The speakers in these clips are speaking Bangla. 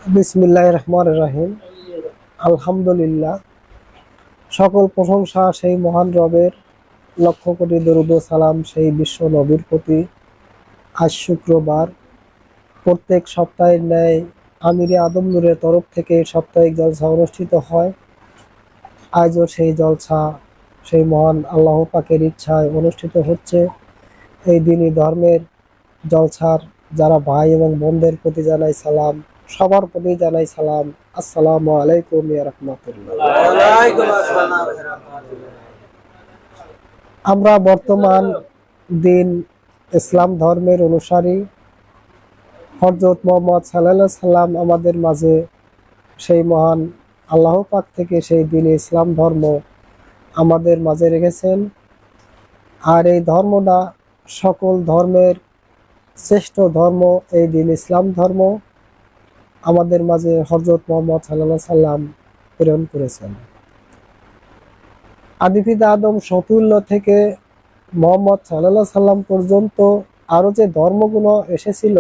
বিসমিল্লাহির রহমানির রহিম। আলহামদুলিল্লাহ, সকল প্রশংসা সেই মহান রবের, লক্ষ কোটি দরুদ ও সালাম সেই বিশ্ব নবীর প্রতি। আজ শুক্রবার, প্রত্যেক সপ্তাহের ন্যায় আমিরে আদম নূরের তরফ থেকে সাপ্তাহিক জলসা অনুষ্ঠিত হয়। আজও সেই জলসা সেই মহান আল্লাহ পাকের ইচ্ছায় অনুষ্ঠিত হচ্ছে। এই দিনই ধর্মের জলসার যারা ভাই এবং বোনদের প্রতি জানাই সালাম, সবার প্রতি জানাই সালাম। আসসালামু আলাইকুম ইয়া রাহমাতুল্লাহ। আমরা বর্তমান দিন ইসলাম ধর্মের অনুসারী। হযরত মুহাম্মদ সাল্লাল্লাহু আলাইহি সাল্লাম আমাদের মাঝে সেই মহান আল্লাহ পাক থেকে সেই দিন ইসলাম ধর্ম আমাদের মাঝে রেখেছেন। আর এই ধর্মটা সকল ধর্মের শ্রেষ্ঠ ধর্ম। এই দিন ইসলাম ধর্ম আমাদের মাঝে হযরত মুহাম্মদ সাল্লাল্লাহু আলাইহি সাল্লাম প্রেরণ করেছেন। আদিপিতা আদম শতুল্য থেকে মুহাম্মদ সাল্লাল্লাহু আলাইহি সাল্লাম পর্যন্ত আরো যে ধর্মগুলো এসেছিল,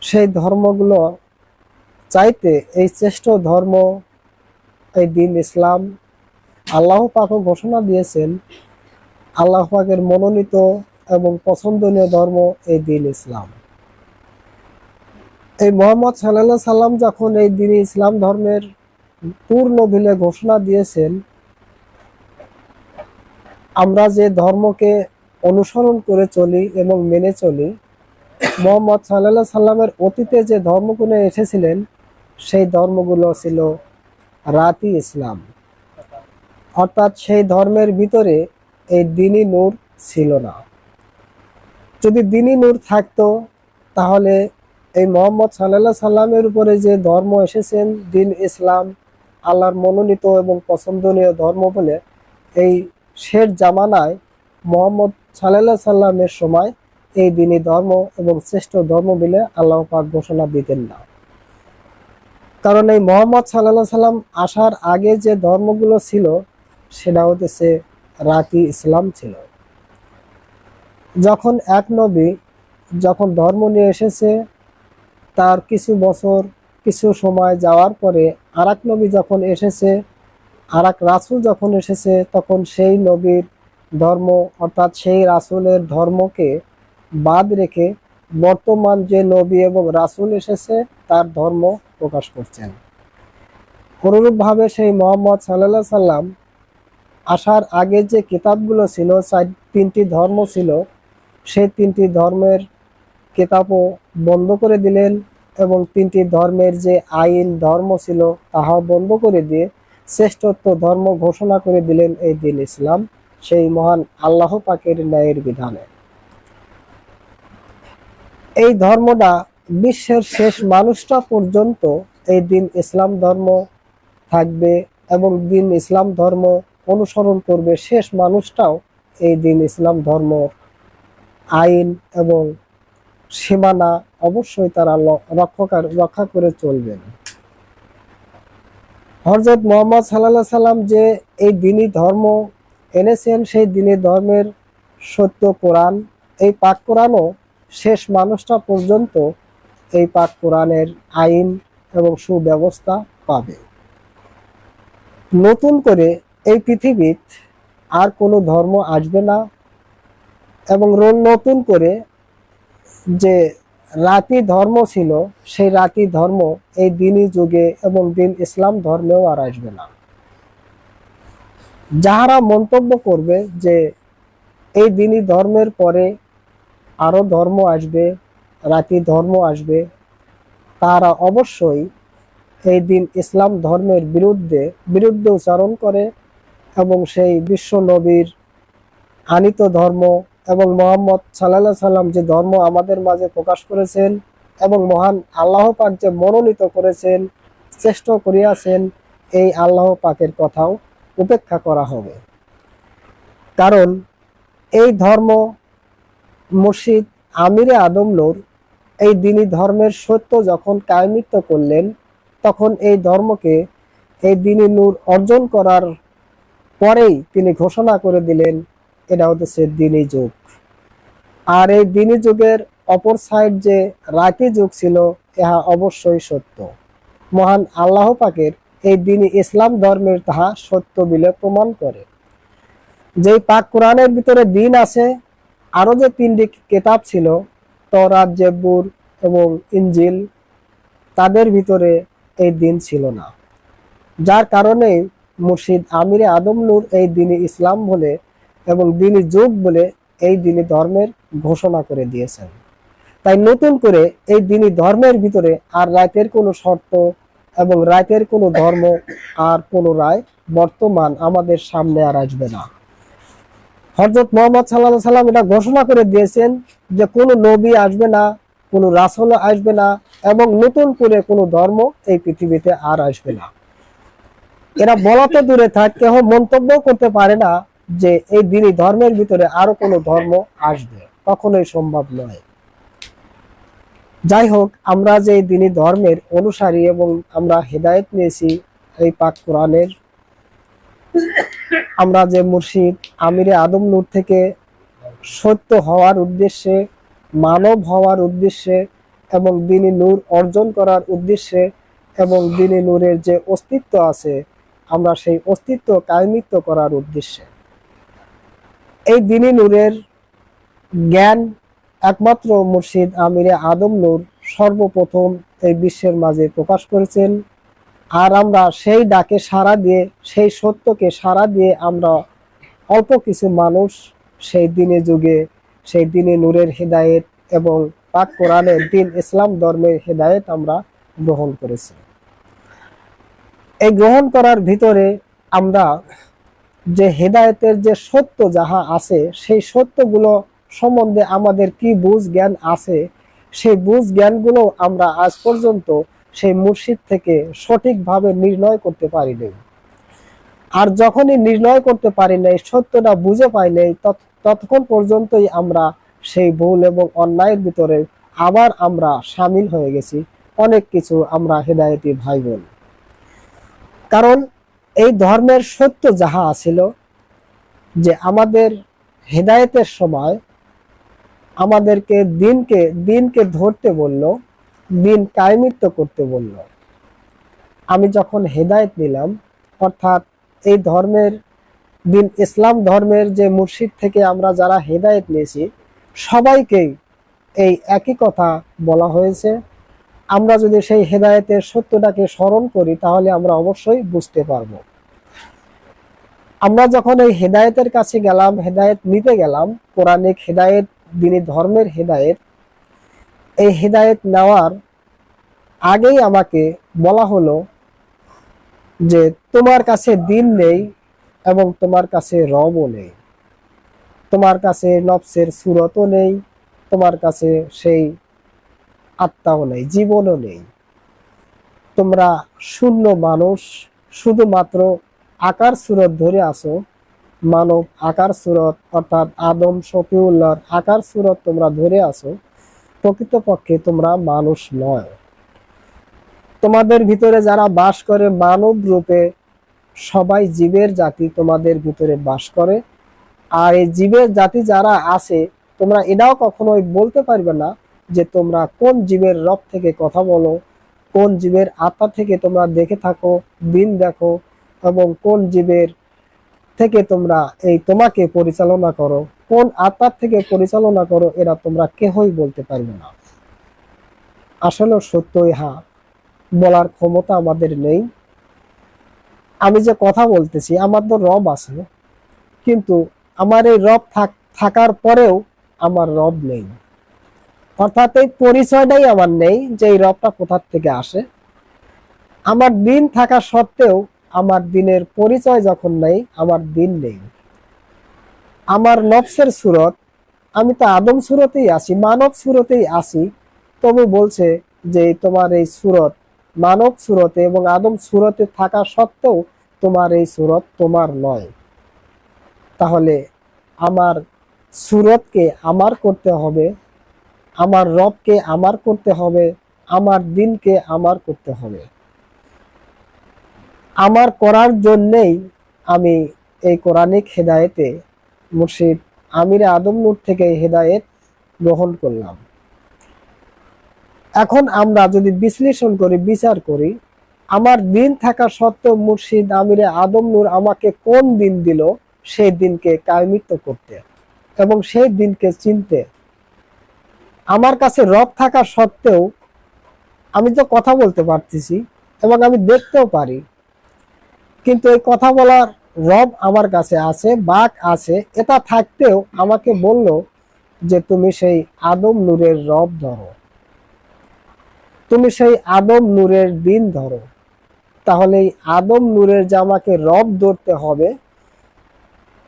সেই ধর্মগুলো চাইতে এই শ্রেষ্ঠ ধর্ম এই দিন ইসলাম। আল্লাহ পাকও ঘোষণা দিয়েছেন, আল্লাহ পাকের মনোনীত এবং পছন্দনীয় ধর্ম এই দিন ইসলাম। এই মুহাম্মদ সাল্লাল্লাহু আলাইহি সাল্লাম যখন এই দিন ইসলাম ধর্মের পূর্ণ বিলে ঘোষণা দিয়েছেন, আমরা যে ধর্মকে অনুসরণ করে চলি এবং মেনে চলি, মুহাম্মদ সাল্লাল্লাহু আলাইহি সাল্লামের অতীতে যে ধর্মগুলো এসেছিলেন সেই ধর্মগুলো ছিল রাতি ইসলাম। অর্থাৎ সেই ধর্মের ভিতরে এই দ্বীনি নূর ছিল না। যদি দ্বীনি নূর থাকতো তাহলে এই মুহাম্মদ সাল্লাল্লাহু আলাইহি সাল্লামের উপরে যে ধর্ম এসেছেন দিন ইসলাম, আল্লাহর মনোনীত এবং পছন্দনীয় ধর্ম বলে, এই শেষ জামানায় মুহাম্মদ সাল্লাল্লাহু আলাইহি সাল্লামের সময় এই দ্বীনি ধর্ম এবং শ্রেষ্ঠ ধর্ম বলে আল্লাহ পাক ঘোষণা দিতেন না। কারণ এই মুহাম্মদ সাল্লাল্লাহু আলাইহি সাল্লাম আসার আগে যে ধর্মগুলো ছিল সেটা হতেছে রাতি ইসলাম ছিল। যখন এক নবী যখন ধর্ম নিয়ে এসেছে, তার কিছু বছর কিছু সময় যাওয়ার পরে আর এক নবী যখন এসেছে, আর এক রাসূল যখন এসেছে, তখন সেই নবীর ধর্ম অর্থাৎ সেই রাসূলের ধর্মকে বাদ রেখে বর্তমান যে নবী এবং রাসূল এসেছে তার ধর্ম প্রকাশ করছেন। অনুরূপভাবে সেই মুহাম্মদ সাল্লাল্লাহু আলাইহি সাল্লাম আসার আগে যে কিতাবগুলো ছিল, তিনটি ধর্ম ছিল, সেই তিনটি ধর্মের কিতাবও বন্ধ করে দিলেন এবং তিনটি ধর্মের যে আইন ধর্ম ছিল তাহাও বন্ধ করে দিয়ে শ্রেষ্ঠত্ব ধর্ম ঘোষণা করে দিলেন এই দিন ইসলাম, সেই মহান আল্লাহ পাকের ন্যায়ের বিধানে। এই ধর্মটা বিশ্বের শেষ মানুষটা পর্যন্ত এই দিন ইসলাম ধর্ম থাকবে এবং দিন ইসলাম ধর্ম অনুসরণ করবে। শেষ মানুষটাও এই দিন ইসলাম ধর্ম আইন এবং সীমানা অবশ্যই তারা রক্ষা করে চলবেন। হযরত মুহাম্মদ সাল্লাল্লাহু আলাইহি সাল্লাম যে এই দ্বীনি ধর্ম এনেছেন, সেই দ্বীনি ধর্মের সত্য কোরআন, এই পাক কোরআনও শেষ মানুষটা পর্যন্ত এই পাক কোরআনের আইন এবং সুব্যবস্থা পাবে। নতুন করে এই পৃথিবীত আর কোনো ধর্ম আসবে না এবং নতুন করে যে রাতি ধর্ম ছিল সেই রাতি ধর্ম এই দ্বীনি যুগে এবং দিন ইসলাম ধর্মেও আর আসবে না। যাহারা মন্তব্য করবে যে এই দ্বীনি ধর্মের পরে আরো ধর্ম আসবে, রাতি ধর্ম আসবে, তারা অবশ্যই এই দিন ইসলাম ধর্মের বিরুদ্ধে উচ্চারণ করে এবং সেই বিশ্ব নবীর আনিত ধর্ম এবং মুহাম্মদ সাল্লাল্লাহু আলাইহি সাল্লাম যে ধর্ম আমাদের মাঝে প্রকাশ করেছেন এবং মহান আল্লাহ পাক যে মনোনীত করেছেন, শ্রেষ্ঠ করিয়াছেন, এই আল্লাহ পাকের কথাও উপেক্ষা করা হবে। কারণ এই ধর্ম মুর্শিদ আমিরে আদম নূর এই দ্বীনি ধর্মের সত্য যখন কায়েমিত্ব করলেন, তখন এই ধর্মকে এই দ্বীনি নূর অর্জন করার পরেই তিনি ঘোষণা করে দিলেন এটা হচ্ছে দ্বীনি যুগ। আর এই দ্বীনি যুগের অপর সাইড যে রাতি যুগ ছিল, ইহা অবশ্যই সত্য। মহান আল্লাহ পাকের এই দিনই ইসলাম ধর্মের তাহা সত্য বলে প্রমাণ করে। যেই পাক কোরআনের ভিতরে দিন আছে, আরো যে 3টি কিতাব ছিল, তওরাত, জেবুর এবং ইনজিল, তাদের ভিতরে এই দিন ছিল না। যার কারণে মুর্শিদ আমিরে আদম নূর এই দিনই ইসলাম বলে এবং দিনই যুগ বলে এই দিনই ধর্মের ঘোষণা করে দিয়েছেন। তাই নতুন করে এই দিনই ধর্মের ভিতরে আর রাতের কোনো শর্ত এবং রাতের কোনো ধর্ম আর পুনরায় বর্তমান আমাদের সামনে আর আসবে না। হযরত মুহাম্মদ সাল্লাল্লাহু আলাইহি সাল্লাম এটা ঘোষণা করে দিয়েছেন যে কোনো নবী আসবে না, কোনো রাসূল আসবে না এবং নতুন করে কোনো ধর্ম এই পৃথিবীতে আর আসবে না। এরা বলা তো দূরে থাক, কেউ মন্তব্য করতে পারে না যে এই দিনই ধর্মের ভিতরে আরো কোনো ধর্ম আসবে, কখনোই সম্ভব নয়। যাই হোক, আমরা যে দিনই ধর্মের অনুসারী এবং আমরা হেদায়েত নিয়েছি এই পাক কোরআনের, আমরা যে মুর্শিদ আমিরে আদম নূর থেকে সত্য হওয়ার উদ্দেশ্যে, মানব হওয়ার উদ্দেশ্যে এবং দিনই নূর অর্জন করার উদ্দেশ্যে এবং দিনই নূরের যে অস্তিত্ব আছে, আমরা সেই অস্তিত্ব কায়েমিত্ব করার উদ্দেশ্যে এই দিনই নূরের জ্ঞান একমাত্র মুর্শিদ আমিরে আদম নূর সর্বপ্রথম এই বিশ্বের মাঝে প্রকাশ করেছেন। আর আমরা সেই ডাকে সাড়া দিয়ে, সেই সত্যকে সাড়া দিয়ে আমরা অল্প কিছু মানুষ সেই দিনে যুগে সেই দিনে নূরের হেদায়েত এবং পাক কোরআনের দিন ইসলাম ধর্মের হেদায়েত আমরা গ্রহণ করেছি। এই গ্রহণ করার ভিতরে আমরা যে হেদায়েতের যে সত্য যাহা আছে, সেই সত্যগুলো সম্বন্ধে আমাদের কি বুঝ জ্ঞান আছে, সেই বুঝ জ্ঞানগুলো আমরা আজ পর্যন্ত সেই মুর্শিদ থেকে সঠিকভাবে নির্ণয় করতে পারি নাই। আর যখনই নির্ণয় করতে পারি নাই, সত্যটা বুঝে পাই নাই, ততক্ষণ পর্যন্তই আমরা সেই ভুল এবং অন্যায়ের ভিতরে আবার আমরা সামিল হয়ে গেছি। অনেক কিছু আমরা হেদায়েতি ভাই বোন, কারণ এই ধর্মের সত্য যাহা আছিল যে আমাদের হেদায়েতের সময় আমাদেরকে দিনকে ধরতে বলল, দিন কায়েমিত্ব করতে বলল। আমি যখন হেদায়েত নিলাম, অর্থাৎ এই ধর্মের দিন ইসলাম ধর্মের যে মুর্শিদ থেকে আমরা যারা হেদায়েত নিয়েছি, সবাইকেই এই একই কথা বলা হয়েছে। আমরা যদি সেই হেদায়েতের সত্যটাকে স্মরণ করি তাহলে আমরা অবশ্যই বুঝতে পারবো। আমরা যখন এই হেদায়েতের কাছে গেলাম, হেদায়েত নিতে গেলাম, কোরআনিক হেদায়েত, দিনী ধর্মের হেদায়েত, এই হেদায়েত নেওয়ার আগেই আমাকে বলা হলো যে তোমার কাছে দিন নেই এবং তোমার কাছে রবও নেই, তোমার কাছে নফসের সুরতও নেই, তোমার কাছে সেই আত্মাও নেই, জীবনও নেই। তোমরা শূন্য মানুষ, শুধুমাত্র আকার সুরত ধরে আসো, মানব আকার সুরত, অর্থাৎ আদম শফিউল্লাহর আকার সুরত তোমরা ধরে আসো। প্রকৃতপক্ষে তোমরা মানুষ নয়। তোমাদের ভিতরে যারা বাস করে মানব রূপে, সবাই জীবের জাতি তোমাদের ভিতরে বাস করে। আর এই জীবের জাতি যারা আছে, তোমরা এটাও কখনোই বলতে পারবে না যে তোমরা কোন জীবের রব থেকে কথা বলো, কোন জীবের আত্মা থেকে তোমরা দেখে থাকো, দিন দেখো, এবং কোন জীবের থেকে তোমরা এই তোমাকে পরিচালনা করো, কোন আত্মার থেকে পরিচালনা করো, এরা তোমরা কেহই বলতে পারবে না। আসলে সত্য ইহা বলার ক্ষমতা আমাদের নেই। আমি যে কথা বলতেছি, আমার তো রব আছে, কিন্তু আমার এই রব থাকার পরেও আমার রব নেই। অর্থাৎ এই পরিচয়টাই আমার নেই যে এই রবটা কোথা থেকে আসে। আমার দিন থাকা সত্ত্বেও আমার দিনের পরিচয় যখন নেই, আমার দিন নেই। আমার নফসের সুরত, আমি তো আদম সুরতেই আছি, মানব সুরতেই আছি, তবু বলছে যে তোমার এই সুরত মানব সুরতে এবং আদম সুরতে থাকা সত্ত্বেও তোমার এই সুরত তোমার নয়। তাহলে আমার সুরতকে আমার করতে হবে, আমার রবকে আমার করতে হবে, আমার দিনকে আমার করতে হবে। আমার করার জন্যেই আমি এই কোরআনিক হেদায়েতে মুর্শিদ আমিরে আদম নূর থেকে হেদায়েত গ্রহণ করলাম। এখন আমরা যদি বিশ্লেষণ করি, বিচার করি, আমার দিন থাকা সত্ত্বেও মুর্শিদ আমিরে আদম নূর আমাকে কোন দিন দিল সেই দিনকে কায়মিত্ব করতে এবং সেই দিনকে চিনতে। আমার কাছে রব থাকা সত্ত্বেও আমি তো কথা বলতে পারতেছি এবং আমি দেখতেও পারি, কিন্তু এই কথা বলার রব আমার কাছে আছে, বাক আছে, এটা থাকতেও আমাকে বলল যে তুমি সেই আদম নূরের রব ধরো, তুমি সেই আদম নূরের দিন ধরো। তাহলে এই আদম নূরের যে আমাকে রব ধরতে হবে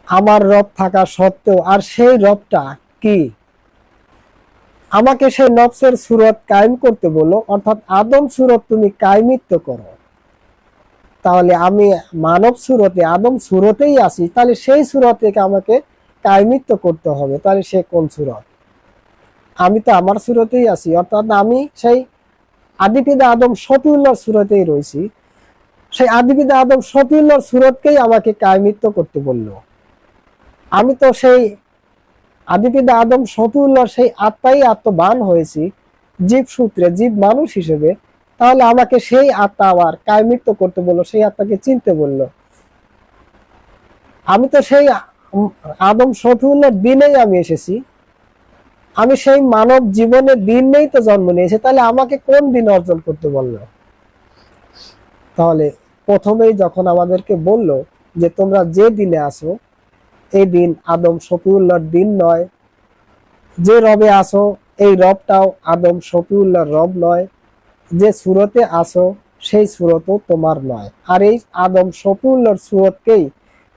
আমার রব থাকা সত্ত্বেও, আর সেই রবটা কি? আমাকে সেই নফসের সুরত কায়েম করতে বলো, অর্থাৎ আদম সুরত তুমি কায়েমিত্ব করো। তাহলে আমি মানব সুরতে আদম সুরতেই আছি, তাহলে সেই সুরত থেকে আমাকে কায়েমিত্ব করতে হবে। তাহলে সে কোন সুরত? আমি তো আমার সুরতেই আছি, অর্থাৎ আমি সেই আদিপিতা আদম শফিউল্লাহর সুরতেই রয়েছি। সেই আদিপিতা আদম শফিউল্লাহর সুরতকেই আমাকে কায়েমিত্ব করতে বলল। আমি তো সেই আদিপিতা আদম শফিউল্লাহর সেই আত্মাই আত্মবান হয়েছি জীব সূত্রে, জীব মানুষ হিসেবে। তাহলে আমাকে সেই আত্মা আবার কায়মিত্ব করতে বললো, সেই আত্মাকে চিনতে বলল। আমি তো সেই আদম শফিউল্লাহর দিনেই আমি এসেছি, আমি সেই মানব জীবনের দিনেই তো জন্ম নিয়েছি, তাহলে আমাকে কোন দিন অর্জন করতে বললো? তাহলে প্রথমেই যখন আমাদেরকে বলল যে তোমরা যে দিনে আসো এই দিন আদম শফিউল্লাহর দিন নয়, যে রবে আসো এই রবটাও আদম শফিউল্লাহর রব নয়, যে সুরতে আসো সেই সুরতও তোমার নয়, আর এই আদম শফিউল্লাহর সুরতকেই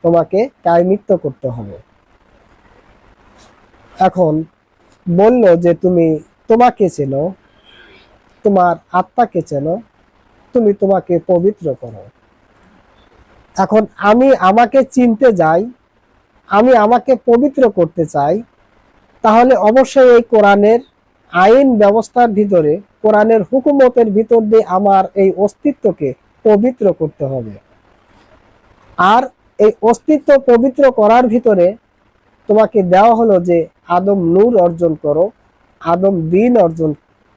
তোমাকে কায়মিত্ব করতে হবে। এখন বলল যে তুমি তোমাকে চেনো, তোমার আত্মাকে চেনো, তুমি তোমাকে পবিত্র করো। এখন আমি আমাকে চিনতে যাই, আমি আমাকে পবিত্র করতে চাই, তাহলে অবশ্যই এই কোরআনের আইন ব্যবস্থার ভিতরে, কোরআনের হুকুমতের ভিতর দিয়ে আমার এই অস্তিত্বকে পবিত্র করতে হবে। আর এই অস্তিত্ব পবিত্র করার ভিতরে তোমাকে দেওয়া হলো যে আদম নূর অর্জন করো, আদম দিন অর্জন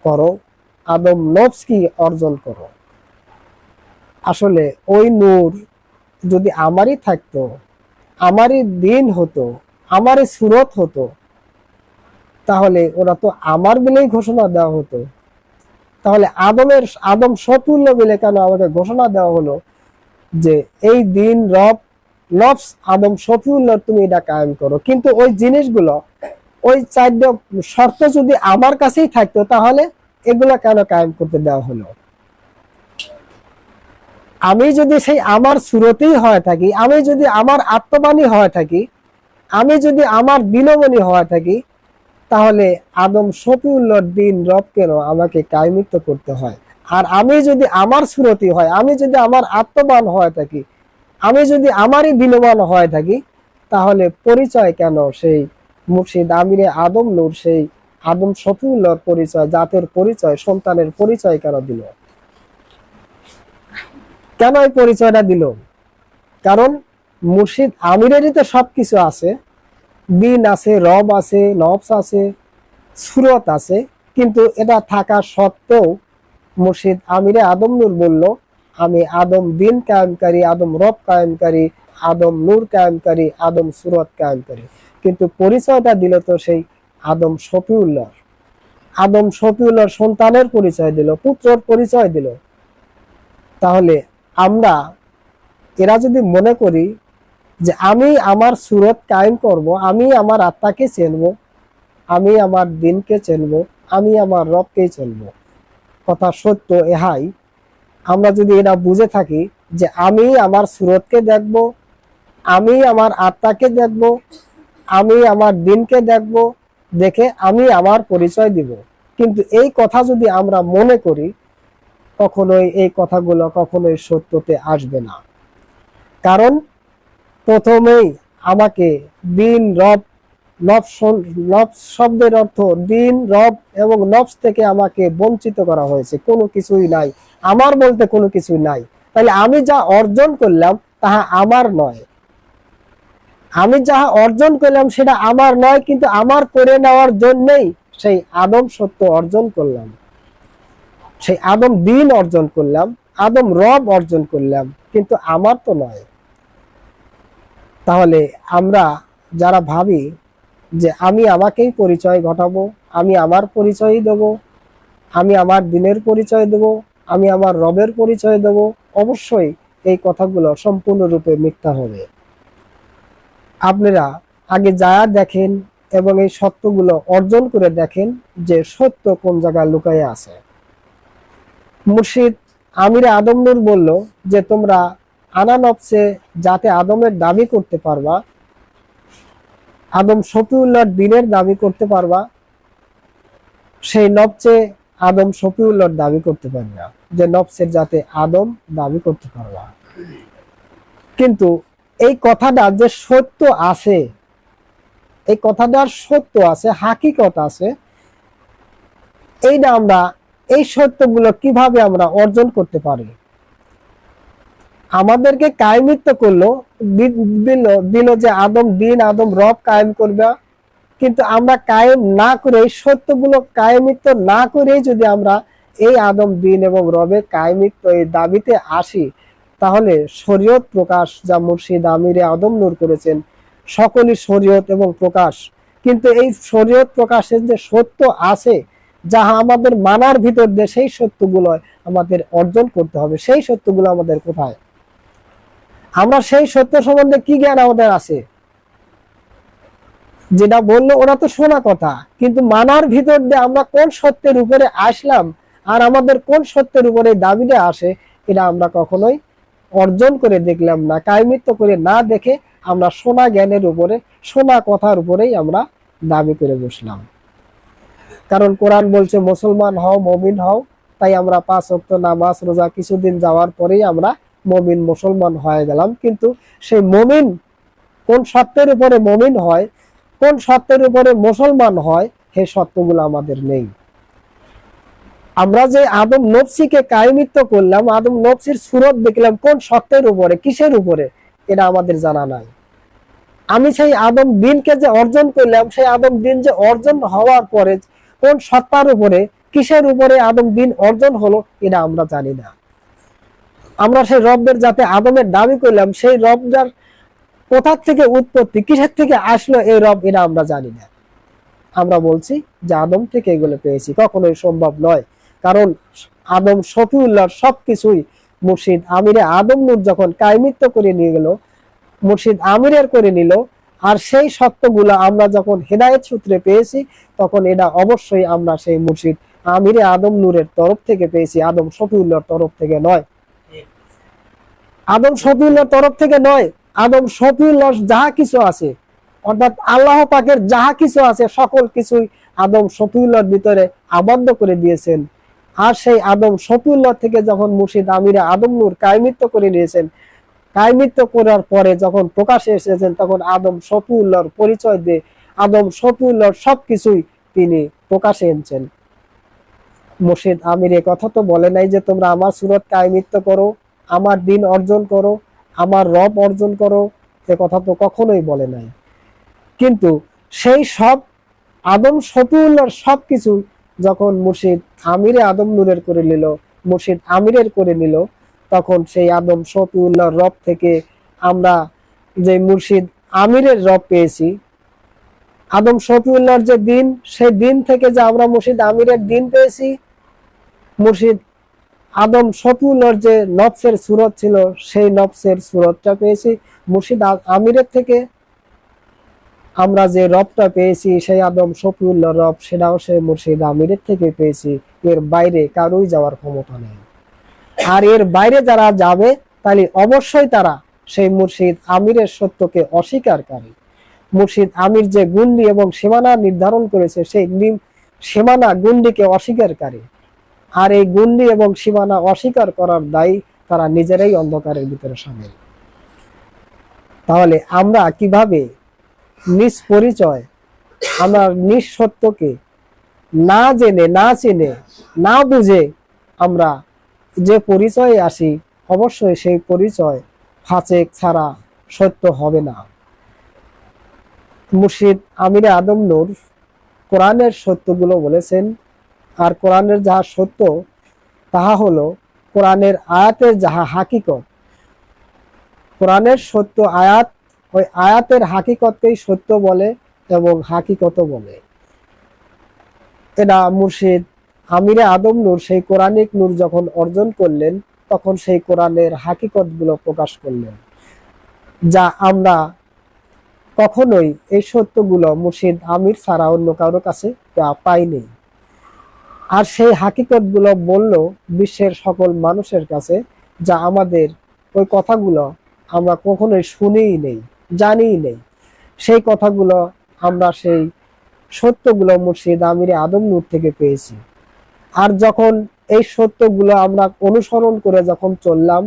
করো, আদম নফস কি অর্জন করো। আসলে ওই নূর যদি আমারই থাকতো, আমারই দিন হতো, আমারই সুরত হতো, তাহলে ওরা তো আমার বলেই ঘোষণা দেওয়া হতো। তাহলে আদম শফিউল্লাহ বলে কেন আমাকে ঘোষণা দেওয়া হলো যে এই দিন রব নফস আদম শফিউল্লাহ তুমি এটা কায়েম করো? কিন্তু ওই জিনিসগুলো, ওই চারটা শর্ত যদি আমার কাছেই থাকতো তাহলে এগুলো কেন কায়েম করতে দেওয়া হলো? আমি যদি সেই আমার সুরতেই হয়ে থাকি, আমি যদি আমার আত্মবাণী হয়ে থাকি, আমি যদি আমার দিনমণি হয়ে থাকি, তাহলে আদম শফিউল্লাহর দিন রব কেন আমাকে কায়মিত্ব করতে হয়? আর আমি যদি আমার সুরতি হয়, আমি যদি আমার আত্মবান হয়ে থাকি, আমি যদি আমারই দিনবান হয়ে থাকি, তাহলে পরিচয় কেন সেই মুর্শিদ আমিরে আদম নূর, সেই আদম শফিউল্লাহর পরিচয়, জাতের পরিচয়, সন্তানের পরিচয় কেন দিল? কেন এই পরিচয়টা দিল? কারণ মুর্শিদ আমিরেরই তো সবকিছু আছে, দিন আছে, রব আছে, নফস আছে, সুরত আছে, কিন্তু এটা থাকা সত্ত্বেও মুর্শিদ আমিরে আদম নূর বলল আমি আদম দিন কায়েমকারী, আদম রব কায়েমকারী, আদম নূর কায়েমকারী, আদম সুরত কায়েমকারী। কিন্তু পরিচয়টা দিল তো সেই আদম শফিউল্লাহ, আদম শফিউল্লাহর সন্তানের পরিচয় দিল, পুত্রর পরিচয় দিল। তাহলে আমরা এরা যদি মনে করি যে আমি আমার সুরত কায়েম করব, আমি আমার আত্মাকে চেনব, আমি আমার দিনকে চেনব, আমি আমার রবকে চেনব, কথা সত্য এহাই। আমরা যদি এটা বুঝে থাকি যে আমি আমার সুরতকে দেখব, আমি আমার আত্মাকে দেখব, আমি আমার দিনকে দেখব, দেখে আমি আমার পরিচয় দিব, কিন্তু এই কথা যদি আমরা মনে করি, কখনোই এই কথাগুলো কখনোই সত্যতে আসবে না। কারণ প্রথমেই আমাকে দিন, রব, নফস শব্দের অর্থ দিন, রব এবং নফস থেকে আমাকে বঞ্চিত করা হয়েছে। কোনো কিছুই নাই, আমার বলতে কোনো কিছুই নাই। তাহলে আমি যা অর্জন করলাম তাহা আমার নয়, আমি যাহা অর্জন করলাম সেটা আমার নয়, কিন্তু আমার করে নেওয়ার জন্যই সেই আদম সত্য অর্জন করলাম। সেই আদম দিন অর্জন করলাম, আদম রব অর্জন করলাম, কিন্তু আমার তো নয়। তাহলে আমরা যারা ভাবি যে আমি আমাকেই পরিচয় ঘটাবো, আমি আমার পরিচয় দেব, আমি আমার দিনের পরিচয় দেব, আমি আমার রবের পরিচয় দেব, অবশ্যই এই কথাগুলো সম্পূর্ণরূপে মিথ্যা হবে। আপনারা আগে যা দেখেন এবং এই সত্যগুলো অর্জন করে দেখেন যে সত্য কোন জায়গায় লুকায়ে আছে। মুর্শিদ আমিরে আদম নূর বলল যে তোমরা আনা নফসে যাতে আদমের দাবি করতে পারবা, আদম শফিউল্লাহর দিনের দাবি করতে পারবা, সেই নফসে আদম শফিউল্লাহর দাবি করতে পারবে না, যে নফসের যাতে আদম দাবি করতে পারবা। কিন্তু এই কথাটা যে সত্য আছে, এই কথাটার সত্য আছে, হাকিকত আছে, এইটা আমরা এই সত্যগুলো কিভাবে আমরা অর্জন করতে পারি? আমাদেরকে কায়েমিত্ব করলো, দিল যে আদম দিন, আদম রব কায়েম করবে, কিন্তু আমরা কায়েম না করে, এই সত্যগুলো কায়েমিত্ব না করে যদি আমরা এই আদম দিন এবং রবের কায়েমিত্ব এই দাবিতে আসি, তাহলে শরীয়ত প্রকাশ যা মুর্শিদ আমিরে আদম নূর করেছেন সকলই শরীয়ত এবং প্রকাশ, কিন্তু এই শরীয়ত প্রকাশের যে সত্য আছে যাহা আমাদের মানার ভিতর দিয়ে, সেই সত্যগুলো আমাদের অর্জন করতে হবে। সেই সত্যগুলো আমাদের কোথায়? আমরা সেই সত্য সম্বন্ধে কি জ্ঞান আমাদের আছে? যেটা বললো ওরা তো শোনা কথা, কিন্তু মানার ভিতর দিয়ে আমরা কোন সত্যের উপরে আসলাম আর আমাদের কোন সত্যের উপরে দাবিটা আসে, এটা আমরা কখনোই অর্জন করে দেখলাম না। কায়েমিত্ব করে না দেখে আমরা শোনা জ্ঞানের উপরে, শোনা কথার উপরেই আমরা দাবি করে বসলাম। কারণ কোরআন বলছে মুসলমান হও, মমিন হও, তাই আমরা 5 ওয়াক্ত নামাজ রোজা কিছুদিন যাওয়ার পরেই আমরা মমিন মুসলমান হয়ে গেলাম। কিন্তু সেই মমিন কোন সত্যের উপরে মমিন হয়, কোন সত্যের উপরে মুসলমান হয়, সেই সত্যগুলো আমাদের নেই। আমরা যে আদম নফসিকে কায়েমিত্ব করলাম, আদম নফসির সুরত দেখলাম, কোন সত্যের উপরে, কিসের উপরে, এটা আমাদের জানা নাই। আমি সেই আদম দিনকে যে অর্জন করলাম, সেই আদম দিন যে অর্জন হওয়ার পরে কোন সত্তার উপরে, কিসের উপরে আদম দিন অর্জন হলো, এটা আমরা জানি না। আমরা সেই রবের যাতে আদমের দাবি করলাম, সেই রবটার কোথা থেকে উৎপত্তি, কিসের থেকে আসলো এই রব, এটা আমরা জানি না। আমরা বলছি যে আদম থেকে এগুলো পেয়েছি, কখনোই সম্ভব নয়। কারণ আদম শফিউল্লাহর সবকিছুই মুর্শিদ আমিরে আদম নূর যখন কায়েমিত্ব করে নিয়ে গেল, মুর্শিদ আমিরের করে নিল, আর সেই সত্যগুলো আমরা যখন হেদায়েত সূত্রে পেয়েছি, তখন এটা অবশ্যই আমরা সেই মুর্শিদ আমিরে আদম নূরের তরফ থেকে পেয়েছি, আদম শফিউল্লাহর তরফ থেকে নয়। আদম শফিউল্লাহর তরফ থেকে নয়, আদম শফিউল্লাহ যাহা কিছু আছে, অর্থাৎ আল্লাহ পাকের যাহা কিছু আছে, সকল কিছুই আদম শফিউল্লাহর ভিতরে আবদ্ধ করে দিয়েছেন। আর সেই আদম শফিউল্লাহ থেকে যখন মুর্শিদ আমিরে আদম নূর কায়েমিত্ব করে নিয়েছেন, কায়েমিত্ব করার পরে যখন প্রকাশে এসেছেন, তখন আদম শফিউল্লাহর পরিচয় দিয়ে আদম শফিউল্লাহর সবকিছুই তিনি প্রকাশে এনেছেন। মুর্শিদ আমির এই কথা তো বলে নাই যে তোমরা আমার সুরত কায়েমিত্ব করো, আমার দিন অর্জন করো, আমার রব অর্জন করো, এ কথা তো কখনোই বলে নাই। কিন্তু সেই সব আদম শফিউল্লাহর সবকিছু যখন মুর্শিদ আমিরে আদম নূরের করে নিল, মুর্শিদ আমিরের করে নিল, তখন সেই আদম শফিউল্লাহর রব থেকে আমরা যে মুর্শিদ আমিরের রব পেয়েছি, আদম শফিউল্লাহর যে দিন, সেই দিন থেকে যে আমরা মুর্শিদ আমিরের দিন পেয়েছি, মুর্শিদ আদম শফিউল্লাহর যে নফসের সুরত ছিল, সেই নফসের সুরতটা পেয়েছি। মুর্শিদ আমিরের থেকে আমরা যে রবটা পেয়েছি, সেই আদম শফিউল্লাহর রব, সেটাও সেই মুর্শিদ আমিরের থেকে পেয়েছি। এর বাইরে কারোই যাওয়ার ক্ষমতা নেই। আর এর বাইরে যারা যাবে, তাহলে অবশ্যই তারা সেই মুর্শিদ আমিরের সত্যকে অস্বীকারী। মুর্শিদ আমির যে গুন্ডি এবং সীমানা নির্ধারণ করেছে, সেই সীমানা গুন্ডিকে অস্বীকারী। আর এই গুন্ডি এবং সীমানা অস্বীকার করার দায়ী তারা নিজেরাই অন্ধকারের ভিতরে সামিল। তাহলে আমরা কিভাবে নিজ পরিচয়, আমরা নিজ সত্যকে না জেনে, না চিনে, না বুঝে আমরা যে পরিচয়ে আসি, অবশ্যই সেই পরিচয় ফাঁচেক ছাড়া সত্য হবে না। মুর্শিদ আমিরে আদম নূর কোরআনের সত্যগুলো বলেছেন, আর কোরআনের যাহা সত্য তাহা হলো কোরআনের আয়াতের যাহা হাকিকত, কোরআনের সত্য আয়াত, ওই আয়াতের হাকিকতকেই সত্য বলে এবং হাকিকত বলে। এটা মুর্শিদ আমিরে আদম নূর সেই কোরআনিক নূর যখন অর্জন করলেন, তখন সেই কোরআনের হাকিকতগুলো প্রকাশ করলেন, যা আমরা কখনোই এই সত্যগুলো মুর্শিদ আমির ছাড়া অন্য কারো কাছে পাইনি। আর সেই হাকিকতগুলো বলল বিশ্বের সকল মানুষের কাছে, যা আমাদের ওই কথাগুলো আমরা কখনোই শুনিই নেই, জানিই নেই। সেই কথাগুলো আমরা সেই সত্যগুলো মুর্শিদ আমিরে আদম নূর থেকে পেয়েছি। আর যখন এই সত্যগুলো আমরা অনুসরণ করে যখন চললাম,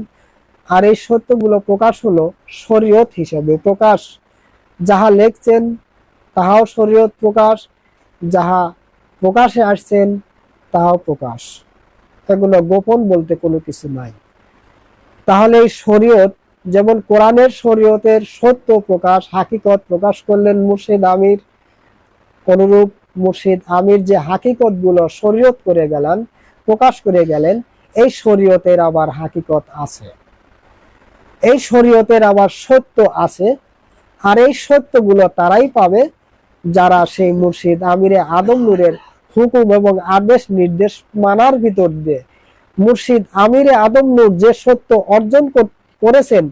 আর এই সত্যগুলো প্রকাশ হলো শরীয়ত হিসেবে প্রকাশ, যাহা লেখছেন তাহাও শরীয়ত প্রকাশ, যাহা প্রকাশে আসছেন তাহাও প্রকাশ। এগুলো গোপন বলতে কোনো কিছু নাই। তাহলে এই শরীয়ত, যেমন কোরআনের শরীয়তের সত্য প্রকাশ, হাকিকত প্রকাশ করলেন মুর্শিদ আমির, অনুরূপ মুর্শিদ আমির যে হাকিকত গুলো শরীয়ত করে গেলেন, প্রকাশ করে গেলেন, এই শরীয়তের আবার হাকিকত আছে, এই শরীয়তের আবার সত্য আছে। আর এই সত্যগুলো তারাই পাবে যারা সেই মুর্শিদ আমিরে আদম নূরের হুকুম এবং আদেশ নির্দেশ মানার ভিতর দিয়ে মুর্শিদ আমিরে আদম নূর যে সত্য অর্জন করেছেন,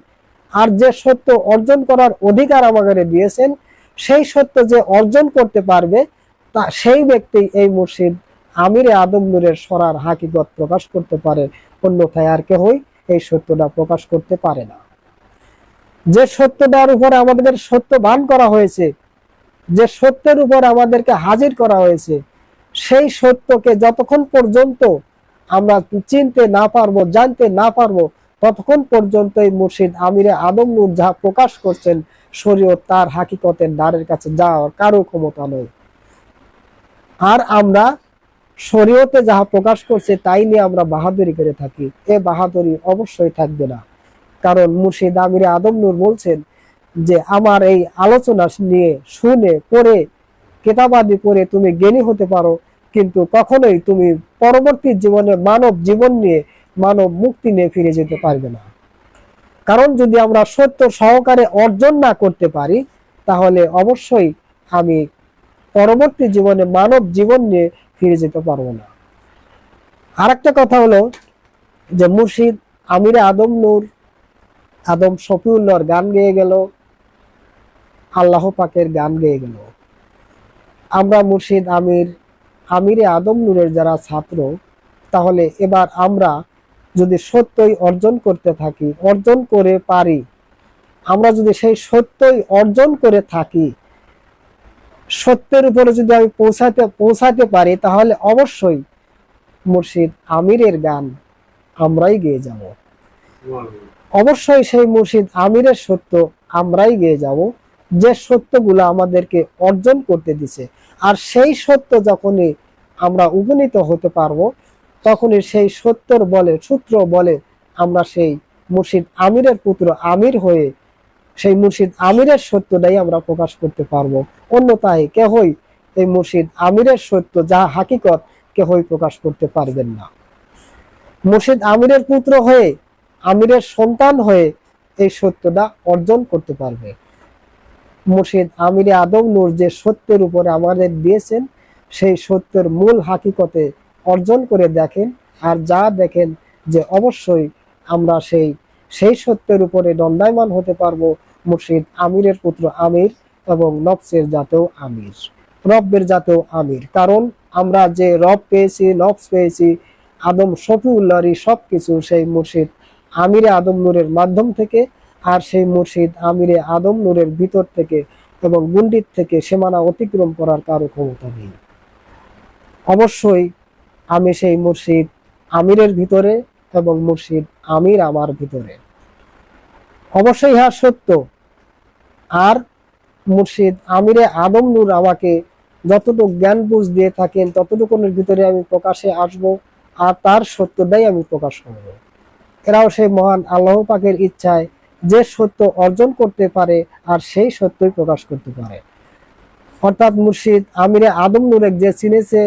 আর যে সত্য অর্জন করার অধিকার আমাদের দিয়েছেন, সেই সত্য যে অর্জন করতে পারবে, তা সেই ব্যক্তি এই মুর্শিদ আমিরে আদম নূরের সরার হাকিকত প্রকাশ করতে পারে। অন্যথায় আর কেহই এই সত্যটা প্রকাশ করতে পারে না। যে সত্যটার উপর আমাদের সত্যবান করা হয়েছে, যে সত্যের উপর আমাদেরকে হাজির করা হয়েছে, সেই সত্যকে যতক্ষণ পর্যন্ত আমরা চিনতে না পারবো, জানতে না পারবো, ততক্ষণ পর্যন্ত এই মুর্শিদ আমিরে আদম নূর যাহা প্রকাশ করছেন শরীয়ত, তার হাকিকতের দ্বারের কাছে যাওয়ার কারো ক্ষমতা নেই। আর আমরা শরীয়তে যাহা প্রকাশ করছে তাই নিয়ে আমরা বাহাদুরি করে থাকি, এ বাহাদুরি অবশ্যই থাকবে না। কারণ মুর্শিদ আমিরে আদম নূর বলছেন যে আমার এই আলোচনা নিয়ে শুনে পড়ে কিতাবাদি পড়ে তুমি জ্ঞানী হতে পারো, কিন্তু কখনোই তুমি পরবর্তী জীবনে মানব জীবন নিয়ে, মানব মুক্তি নিয়ে ফিরে যেতে পারবে না। কারণ যদি আমরা সত্য সহকারে অর্জন না করতে পারি, তাহলে অবশ্যই আমি পরবর্তী জীবনে মানব জীবন নিয়ে ফিরে যেতে পারবো না। আর একটা কথা হলো যে মুর্শিদ আমিরে আদম নূর আদম শফিউল্লাহর গান গেয়ে গেল, আল্লাহ পাকের গান গেয়ে গেল। আমরা মুর্শিদ আমিরে আদম নূরের যারা ছাত্র, তাহলে এবার আমরা যদি সত্যই অর্জন করতে থাকি, অর্জন করে পারি, আমরা যদি সেই সত্যই অর্জন করে থাকি, সত্যের উপরে যদি আমি পৌঁছাতে পারি, তাহলে অবশ্যই মুর্শিদ আমিরের গান আমরাই গেয়ে যাব। অবশ্যই সেই মুর্শিদ আমিরের সত্য আমরাই গেয়ে যাব, যে সত্যগুলো আমাদেরকে অর্জন করতে দিছে। আর সেই সত্য যখনই আমরা উপনীত হতে পারবো, তখনই সেই সত্যর বলে, সূত্র বলে আমরা সেই মুর্শিদ আমিরের পুত্র আমির হয়ে সেই মুর্শিদ আমিরের সত্যটাই আমরা প্রকাশ করতে পারবো। অন্যথায় কেহই এই মুর্শিদ আমিরের সত্য যা হাকিকত কেহই প্রকাশ করতে পারবেন না। মুর্শিদ আমিরের পুত্র হয়ে, আমিরের সন্তান হয়ে এই সত্যটা অর্জন করতে পারবে। মুর্শিদ আমিরে আদম নূর যে সত্যের উপরে আমাদের দিয়েছেন, সেই সত্যের মূল হাকিকতে অর্জন করে দেখেন, আর যা দেখেন যে অবশ্যই আমরা সেই সত্যের উপরে দণ্ডায়মান হতে পারবো। মুর্শিদ আমিরের পুত্র আমির এবং নফসের জাতেও আমির, রব্বের জাতেও আমির। কারণ আমরা যে রব পেয়েছি, নফস পেয়েছি, আদম শফিউল্লাহরই সবকিছু সেই মুর্শিদ আমিরে আদম নূরের মাধ্যম থেকে। আর সেই মুর্শিদ আমিরে আদম নূরের ভিতর থেকে এবং গুন্ডির থেকে সীমানা অতিক্রম করার কারো ক্ষমতা নেই। অবশ্যই আমি সেই মুর্শিদ আমিরের ভিতরে এবং মুর্শিদ আমির আমার ভিতরে, অবশ্যই ইহা সত্য। আর মুর্শিদ আমিরে আদম নূর আমাকে যতটুকু জ্ঞান বুঝ দিয়ে থাকেন, ততটুকুনের ভিতরে আমি প্রকাশে আসব, আর তার সত্যটাই আমি প্রকাশ করব। এরাও সেই মহান আল্লাহ পাকের ইচ্ছায় যে সত্য অর্জন করতে পারে, আর সেই সত্যই প্রকাশ করতে পারে। অর্থাৎ মুর্শিদ আমিরে আদম নূরে যে চিনেছে,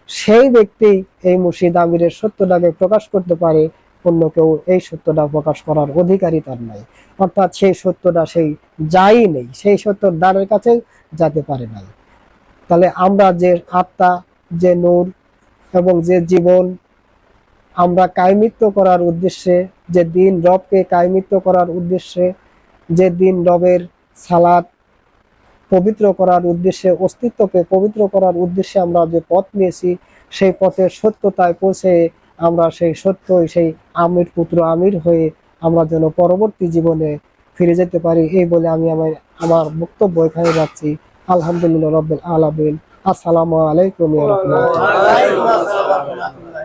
সেই ব্যক্তি এই মুর্শিদ আমিরের সত্যটাকে প্রকাশ করতে পারে, অন্য কেউ এই সত্যটা প্রকাশ করার অধিকারই তার নাই। অর্থাৎ সেই সত্যটা সেই যাই নেই, সেই সত্যর দ্বারের কাছে যেতে পারে নাই। তাহলে আমরা যে আত্মা, যে নূর এবং যে জীবন, আমরা কায়মিত্ব করার উদ্দেশ্যে, যে দিন রবকে কায়মিত্ব করার উদ্দেশ্যে, যে দিন রবের সালাত পবিত্র করার উদ্দেশ্যে, অস্তিত্বকে পবিত্র করার উদ্দেশ্যে আমরা যে পথ নিয়েছি, সেই পথের সত্যতায় পৌঁছে আমরা সেই সত্যই সেই আমির পুত্র আমির হয়ে আমরা যেন পরবর্তী জীবনে ফিরে যেতে পারি। এই বলে আমি আমার বক্তব্য এখানে রাখছি। আলহামদুলিল্লাহ রাব্বিল আলামিন। আসসালামু আলাইকুম ওয়া রাহমাতুল্লাহ।